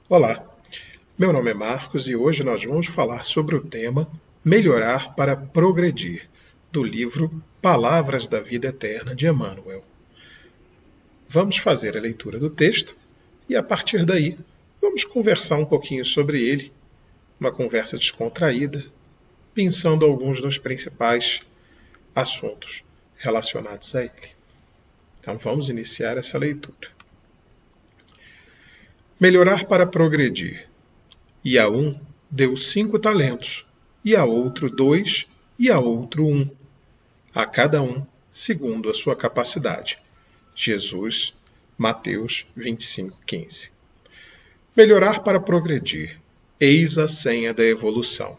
Olá, meu nome é Marcos e hoje nós vamos falar sobre o tema Melhorar para Progredir, do livro Palavras da Vida Eterna de Emmanuel. Vamos fazer a leitura do texto e, a partir daí, vamos conversar um pouquinho sobre ele, uma conversa descontraída, pensando alguns dos principais assuntos relacionados a ele. Então vamos iniciar essa leitura. Melhorar para progredir. E a um deu 5 talentos, e a outro 2, e a outro 1, a cada um segundo a sua capacidade. Jesus, Mateus 25:15. Melhorar para progredir. Eis a senha da evolução.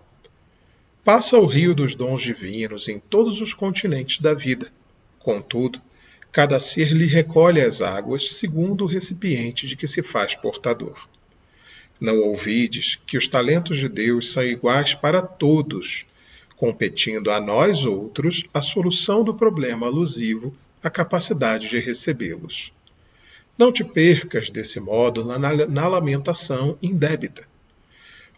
Passa o rio dos dons divinos em todos os continentes da vida. Contudo, cada ser lhe recolhe as águas segundo o recipiente de que se faz portador. Não ouvides que os talentos de Deus são iguais para todos, competindo a nós outros a solução do problema alusivo à capacidade de recebê-los. Não te percas desse modo na lamentação indébita.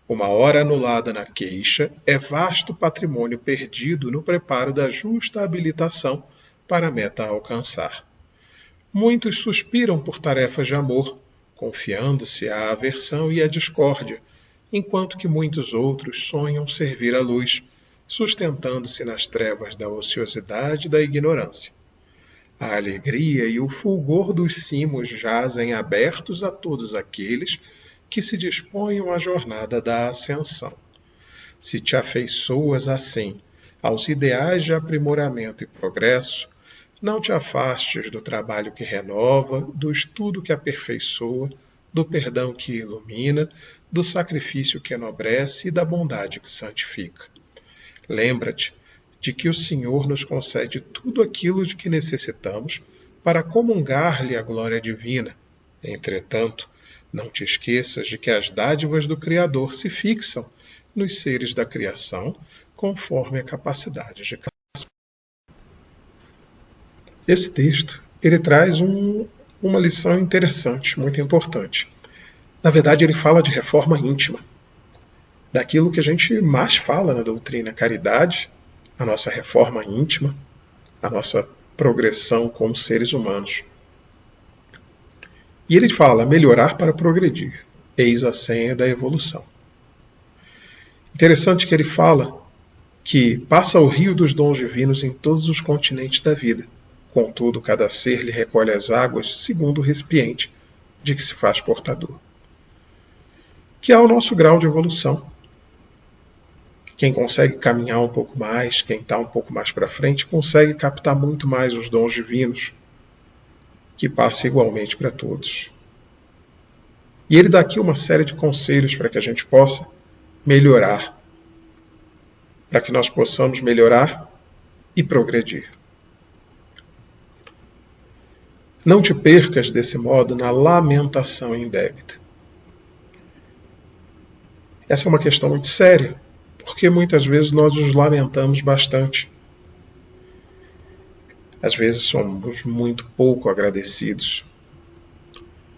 Uma hora anulada na queixa é vasto patrimônio perdido no preparo da justa habilitação para a meta a alcançar. Muitos suspiram por tarefas de amor, confiando-se à aversão e à discórdia, enquanto que muitos outros sonham servir à luz, sustentando-se nas trevas da ociosidade e da ignorância. A alegria e o fulgor dos cimos jazem abertos a todos aqueles que se disponham à jornada da ascensão. Se te afeiçoas assim aos ideais de aprimoramento e progresso, não te afastes do trabalho que renova, do estudo que aperfeiçoa, do perdão que ilumina, do sacrifício que enobrece e da bondade que santifica. Lembra-te de que o Senhor nos concede tudo aquilo de que necessitamos para comungar-lhe a glória divina. Entretanto, não te esqueças de que as dádivas do Criador se fixam nos seres da criação conforme a capacidade de cada. Esse texto ele traz uma lição interessante, muito importante. Na verdade, ele fala de reforma íntima, daquilo que a gente mais fala na doutrina, caridade, a nossa reforma íntima, a nossa progressão como seres humanos. E ele fala, melhorar para progredir, eis a senha da evolução. Interessante que ele fala que passa o rio dos dons divinos em todos os continentes da vida. Contudo, cada ser lhe recolhe as águas segundo o recipiente de que se faz portador. Que é o nosso grau de evolução. Quem consegue caminhar um pouco mais, quem está um pouco mais para frente, consegue captar muito mais os dons divinos, que passa igualmente para todos. E ele dá aqui uma série de conselhos para que a gente possa melhorar, para que nós possamos melhorar e progredir. Não te percas desse modo na lamentação indébita. Essa é uma questão muito séria, porque muitas vezes nós nos lamentamos bastante. Às vezes somos muito pouco agradecidos.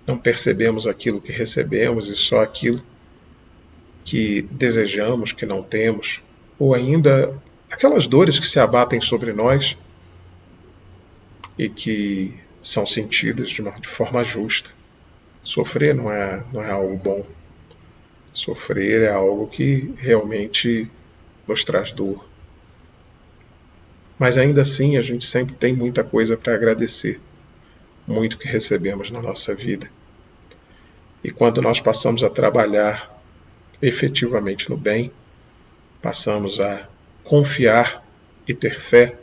Não percebemos aquilo que recebemos e só aquilo que desejamos, que não temos, ou ainda aquelas dores que se abatem sobre nós e que são sentidas de forma justa. Sofrer não é algo bom. Sofrer é algo que realmente nos traz dor. Mas ainda assim a gente sempre tem muita coisa para agradecer. Muito que recebemos na nossa vida. E quando nós passamos a trabalhar efetivamente no bem, passamos a confiar e ter fé,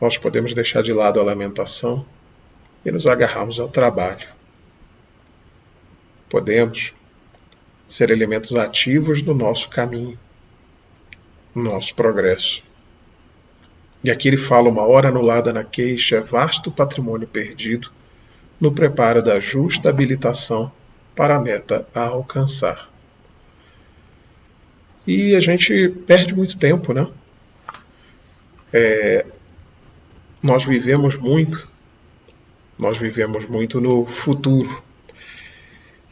nós podemos deixar de lado a lamentação e nos agarrarmos ao trabalho. Podemos ser elementos ativos do nosso caminho, no nosso progresso. E aqui ele fala, uma hora anulada na queixa é vasto patrimônio perdido no preparo da justa habilitação para a meta a alcançar. E a gente perde muito tempo, né? Nós vivemos muito no futuro.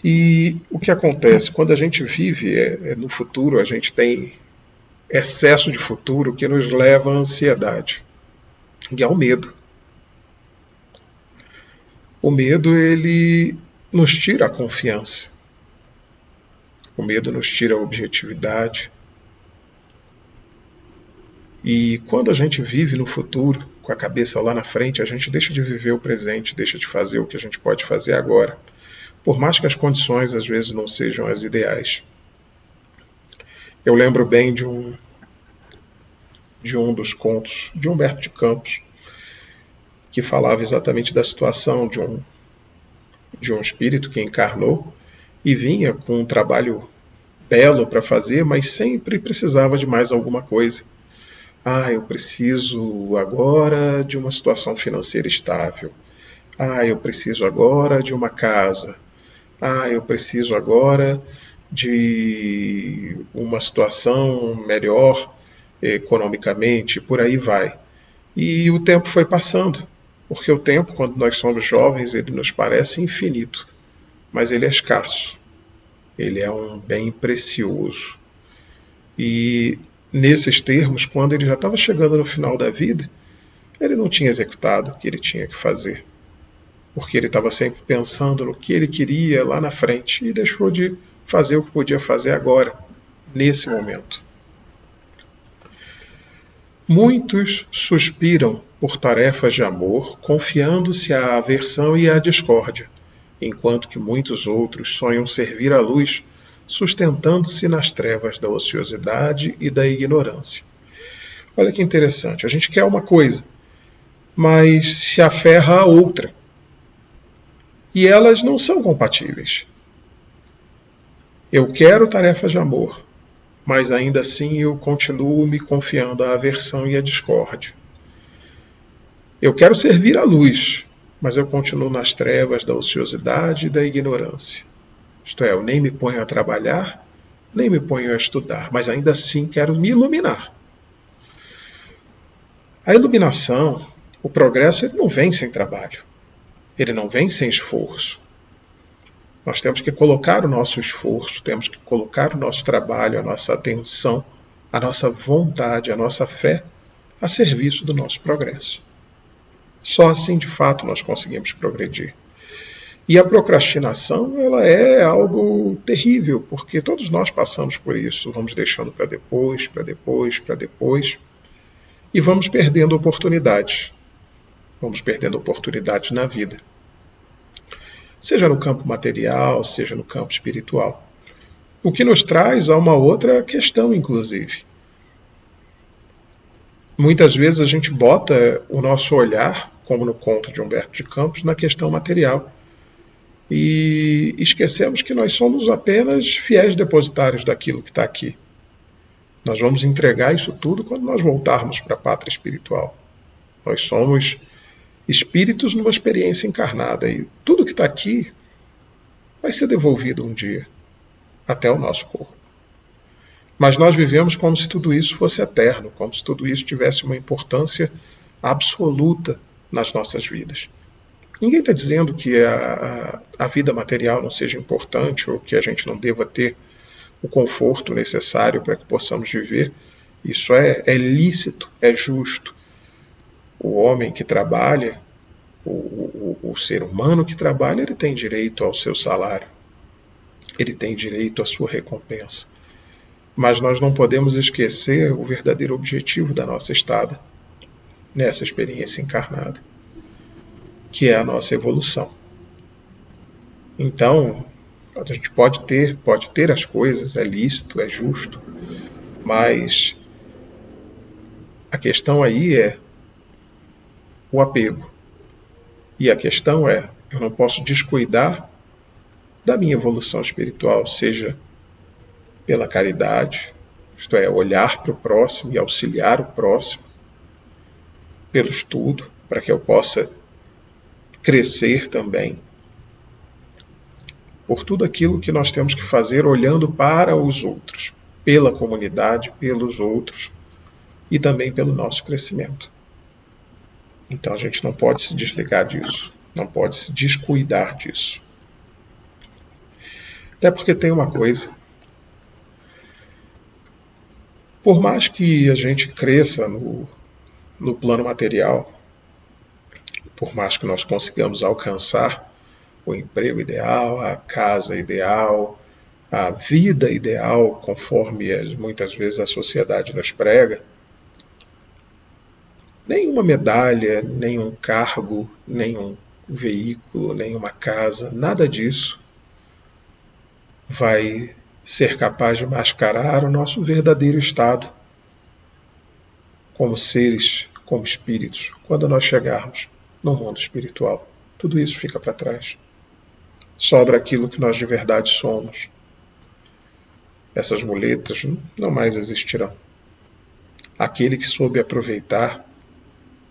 E o que acontece? Quando a gente vive no futuro, a gente tem excesso de futuro que nos leva à ansiedade e ao medo. O medo, ele nos tira a confiança. O medo nos tira a objetividade. E quando a gente vive no futuro, com a cabeça lá na frente, a gente deixa de viver o presente, deixa de fazer o que a gente pode fazer agora, por mais que as condições às vezes não sejam as ideais. Eu lembro bem de um dos contos de Humberto de Campos, que falava exatamente da situação de um espírito que encarnou e vinha com um trabalho belo para fazer, mas sempre precisava de mais alguma coisa. Eu preciso agora de uma situação financeira estável. Eu preciso agora de uma casa. Eu preciso agora de uma situação melhor economicamente, por aí vai. E o tempo foi passando, porque o tempo, quando nós somos jovens, ele nos parece infinito, mas ele é escasso. Ele é um bem precioso. E nesses termos, quando ele já estava chegando no final da vida, ele não tinha executado o que ele tinha que fazer, porque ele estava sempre pensando no que ele queria lá na frente e deixou de fazer o que podia fazer agora, nesse momento. Muitos suspiram por tarefas de amor, confiando-se à aversão e à discórdia, enquanto que muitos outros sonham servir à luz, sustentando-se nas trevas da ociosidade e da ignorância. Olha que interessante, a gente quer uma coisa, mas se aferra a outra. E elas não são compatíveis. Eu quero tarefas de amor, mas ainda assim eu continuo me confiando à aversão e à discórdia. Eu quero servir à luz, mas eu continuo nas trevas da ociosidade e da ignorância. Isto é, eu nem me ponho a trabalhar, nem me ponho a estudar, mas ainda assim quero me iluminar. A iluminação, o progresso, ele não vem sem trabalho. Ele não vem sem esforço. Nós temos que colocar o nosso esforço, temos que colocar o nosso trabalho, a nossa atenção, a nossa vontade, a nossa fé a serviço do nosso progresso. Só assim, de fato, nós conseguimos progredir. E a procrastinação, ela é algo terrível, porque todos nós passamos por isso. Vamos deixando para depois, para depois, para depois, e vamos perdendo oportunidades. Vamos perdendo oportunidades na vida. Seja no campo material, seja no campo espiritual. O que nos traz a uma outra questão, inclusive. Muitas vezes a gente bota o nosso olhar, como no conto de Humberto de Campos, na questão material. E esquecemos que nós somos apenas fiéis depositários daquilo que está aqui. Nós vamos entregar isso tudo quando nós voltarmos para a pátria espiritual. Nós somos espíritos numa experiência encarnada e tudo que está aqui vai ser devolvido um dia, até o nosso corpo. Mas nós vivemos como se tudo isso fosse eterno, como se tudo isso tivesse uma importância absoluta nas nossas vidas. Ninguém está dizendo que a vida material não seja importante ou que a gente não deva ter o conforto necessário para que possamos viver. Isso é lícito, é justo. O homem que trabalha, o ser humano que trabalha, ele tem direito ao seu salário. Ele tem direito à sua recompensa. Mas nós não podemos esquecer o verdadeiro objetivo da nossa estada nessa experiência encarnada, que é a nossa evolução. Então, a gente pode ter as coisas, é lícito, é justo, mas a questão aí é o apego. E a questão é, eu não posso descuidar da minha evolução espiritual, seja pela caridade, isto é, olhar para o próximo e auxiliar o próximo, pelo estudo, para que eu possa crescer também, por tudo aquilo que nós temos que fazer olhando para os outros, pela comunidade, pelos outros e também pelo nosso crescimento. Então a gente não pode se desligar disso, não pode se descuidar disso. Até porque tem uma coisa. Por mais que a gente cresça no plano material, por mais que nós consigamos alcançar o emprego ideal, a casa ideal, a vida ideal, conforme muitas vezes a sociedade nos prega, nenhuma medalha, nenhum cargo, nenhum veículo, nenhuma casa, nada disso vai ser capaz de mascarar o nosso verdadeiro estado como seres, como espíritos, quando nós chegarmos no mundo espiritual. Tudo isso fica para trás. Sobra aquilo que nós de verdade somos. Essas muletas não mais existirão. Aquele que soube aproveitar,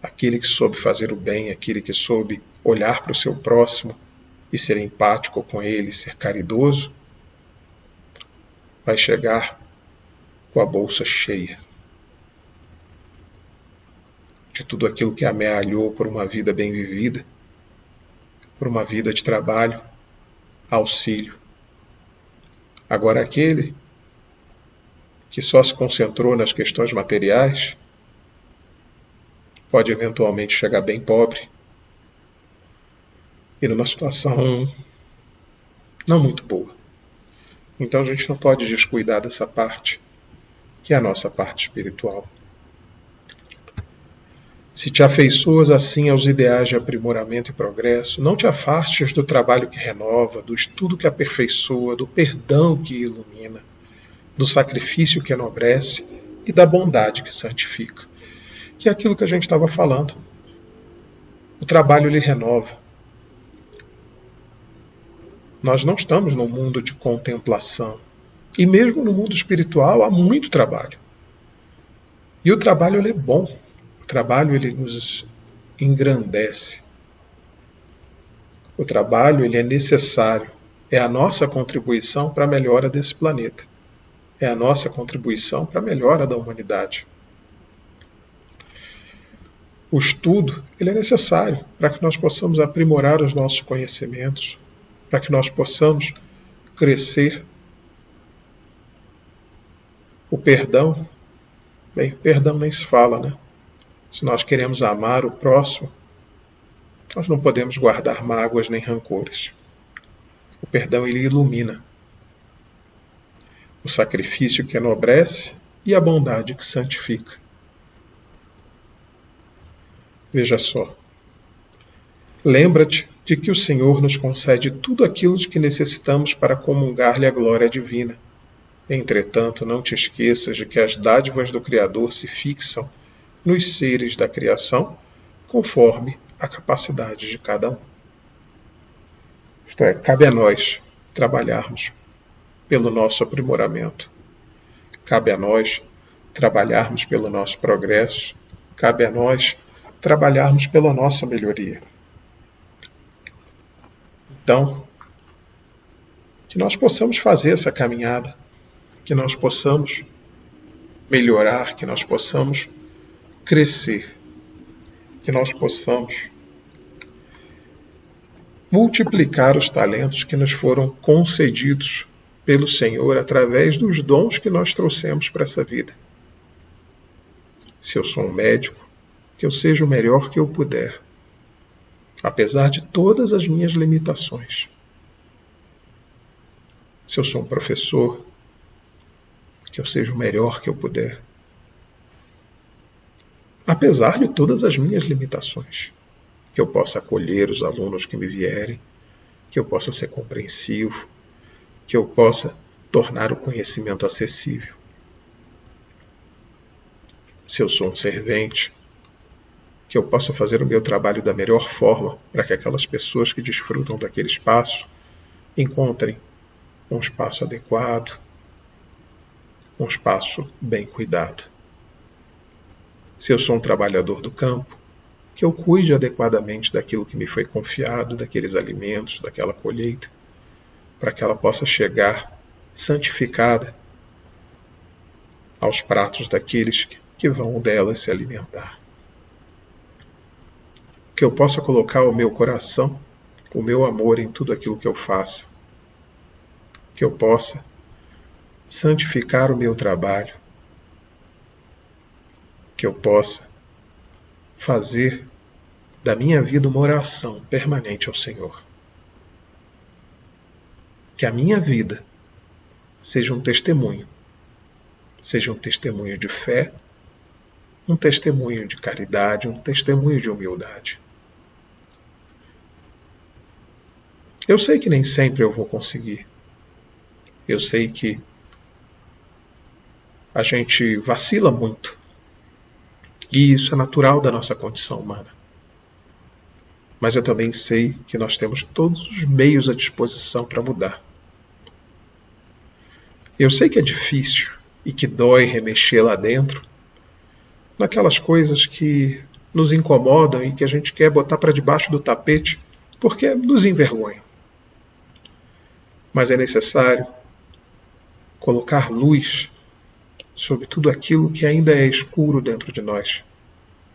aquele que soube fazer o bem, aquele que soube olhar para o seu próximo e ser empático com ele, ser caridoso, vai chegar com a bolsa cheia de tudo aquilo que amealhou por uma vida bem vivida, por uma vida de trabalho, auxílio. Agora aquele que só se concentrou nas questões materiais pode eventualmente chegar bem pobre e numa situação não muito boa. Então a gente não pode descuidar dessa parte, que é a nossa parte espiritual. Se te afeiçoas assim aos ideais de aprimoramento e progresso, não te afastes do trabalho que renova, do estudo que aperfeiçoa, do perdão que ilumina, do sacrifício que enobrece e da bondade que santifica, que é aquilo que a gente estava falando. O trabalho lhe renova. Nós não estamos num mundo de contemplação. E mesmo no mundo espiritual há muito trabalho. E o trabalho ele é bom. O trabalho ele nos engrandece. O trabalho ele é necessário. É a nossa contribuição para a melhora desse planeta. É a nossa contribuição para a melhora da humanidade. O estudo ele é necessário para que nós possamos aprimorar os nossos conhecimentos, para que nós possamos crescer. O perdão, bem, perdão nem se fala, né? Se nós queremos amar o próximo, nós não podemos guardar mágoas nem rancores. O perdão ele ilumina. O sacrifício que enobrece e a bondade que santifica. Veja só. Lembra-te de que o Senhor nos concede tudo aquilo de que necessitamos para comungar-lhe a glória divina. Entretanto, não te esqueças de que as dádivas do Criador se fixam nos seres da criação, conforme a capacidade de cada um. Isto é, cabe a nós trabalharmos pelo nosso aprimoramento. Cabe a nós trabalharmos pelo nosso progresso. Cabe a nós trabalharmos pela nossa melhoria. Então, que nós possamos fazer essa caminhada, que nós possamos melhorar, que nós possamos crescer, que nós possamos multiplicar os talentos que nos foram concedidos pelo Senhor através dos dons que nós trouxemos para essa vida. Se eu sou um médico, que eu seja o melhor que eu puder, apesar de todas as minhas limitações. Se eu sou um professor, que eu seja o melhor que eu puder, apesar de todas as minhas limitações, que eu possa acolher os alunos que me vierem, que eu possa ser compreensivo, que eu possa tornar o conhecimento acessível. Se eu sou um servente, que eu possa fazer o meu trabalho da melhor forma para que aquelas pessoas que desfrutam daquele espaço encontrem um espaço adequado, um espaço bem cuidado. Se eu sou um trabalhador do campo, que eu cuide adequadamente daquilo que me foi confiado, daqueles alimentos, daquela colheita, para que ela possa chegar santificada aos pratos daqueles que vão dela se alimentar. Que eu possa colocar o meu coração, o meu amor em tudo aquilo que eu faça. que eu possa santificar o meu trabalho, que eu possa fazer da minha vida uma oração permanente ao Senhor. Que a minha vida seja um testemunho de fé, um testemunho de caridade, um testemunho de humildade. Eu sei que nem sempre eu vou conseguir. Eu sei que a gente vacila muito. E isso é natural da nossa condição humana. Mas eu também sei que nós temos todos os meios à disposição para mudar. Eu sei que é difícil e que dói remexer lá dentro, naquelas coisas que nos incomodam e que a gente quer botar para debaixo do tapete porque nos envergonham. Mas é necessário colocar luz sobre tudo aquilo que ainda é escuro dentro de nós,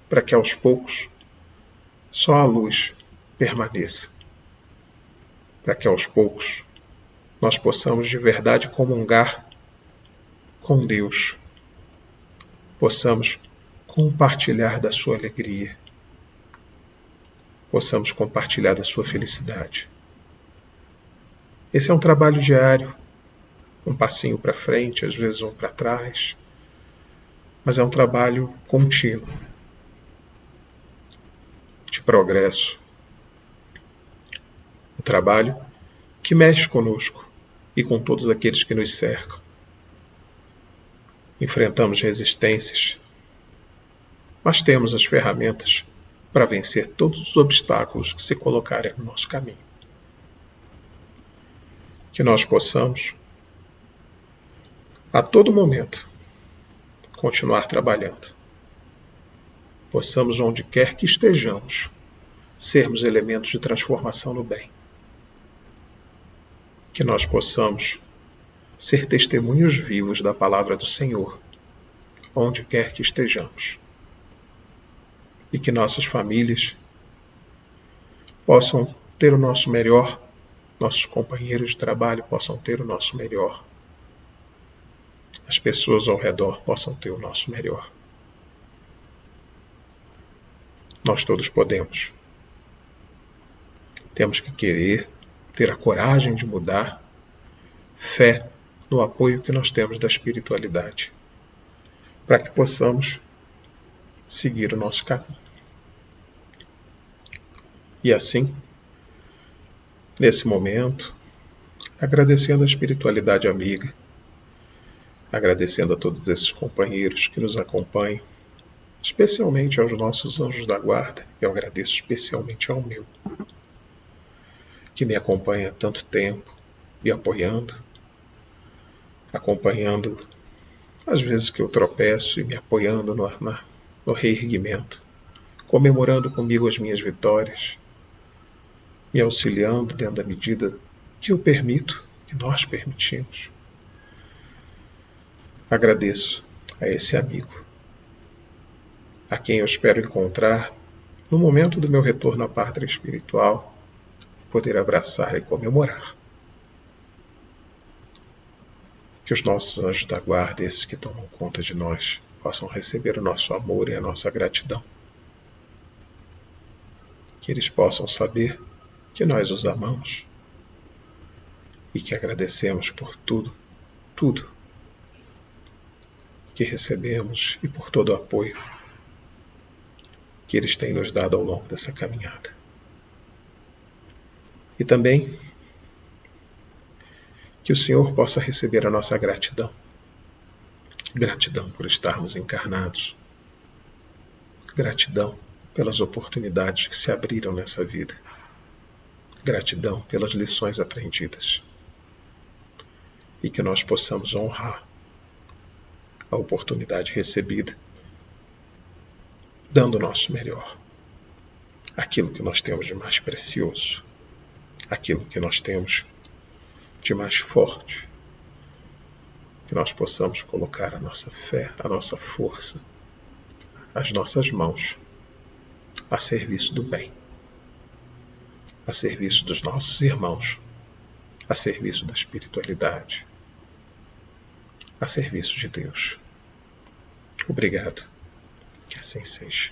para que aos poucos só a luz permaneça, para que aos poucos nós possamos de verdade comungar com Deus, possamos compartilhar da sua alegria, possamos compartilhar da sua felicidade. Esse é um trabalho diário, um passinho para frente, às vezes um para trás, mas é um trabalho contínuo, de progresso, um trabalho que mexe conosco e com todos aqueles que nos cercam. Enfrentamos resistências, mas temos as ferramentas para vencer todos os obstáculos que se colocarem no nosso caminho. Que nós possamos, a todo momento, continuar trabalhando. Possamos, onde quer que estejamos, sermos elementos de transformação no bem. Que nós possamos ser testemunhos vivos da palavra do Senhor, onde quer que estejamos. E que nossas famílias possam ter o nosso melhor, nossos companheiros de trabalho possam ter o nosso melhor, as pessoas ao redor possam ter o nosso melhor. Nós todos podemos. Temos que querer, ter a coragem de mudar, fé no apoio que nós temos da espiritualidade, para que possamos seguir o nosso caminho. E assim, nesse momento, agradecendo a espiritualidade amiga, agradecendo a todos esses companheiros que nos acompanham, especialmente aos nossos anjos da guarda, eu agradeço especialmente ao meu, que me acompanha há tanto tempo, me apoiando, acompanhando as vezes que eu tropeço e me apoiando no reerguimento, comemorando comigo as minhas vitórias, me auxiliando dentro da medida que eu permito, que nós permitimos. Agradeço a esse amigo, a quem eu espero encontrar no momento do meu retorno à pátria espiritual, poder abraçar e comemorar. Que os nossos anjos da guarda, esses que tomam conta de nós, possam receber o nosso amor e a nossa gratidão. Que eles possam saber que nós os amamos e que agradecemos por tudo que recebemos e por todo o apoio que eles têm nos dado ao longo dessa caminhada. E também que o Senhor possa receber a nossa gratidão. Gratidão por estarmos encarnados. Gratidão pelas oportunidades que se abriram nessa vida. Gratidão pelas lições aprendidas. E que nós possamos honrar a oportunidade recebida, dando o nosso melhor. Aquilo que nós temos de mais precioso. Aquilo que nós temos de mais forte, que nós possamos colocar a nossa fé, a nossa força, as nossas mãos a serviço do bem, a serviço dos nossos irmãos, a serviço da espiritualidade, a serviço de Deus. Obrigado. Que assim seja.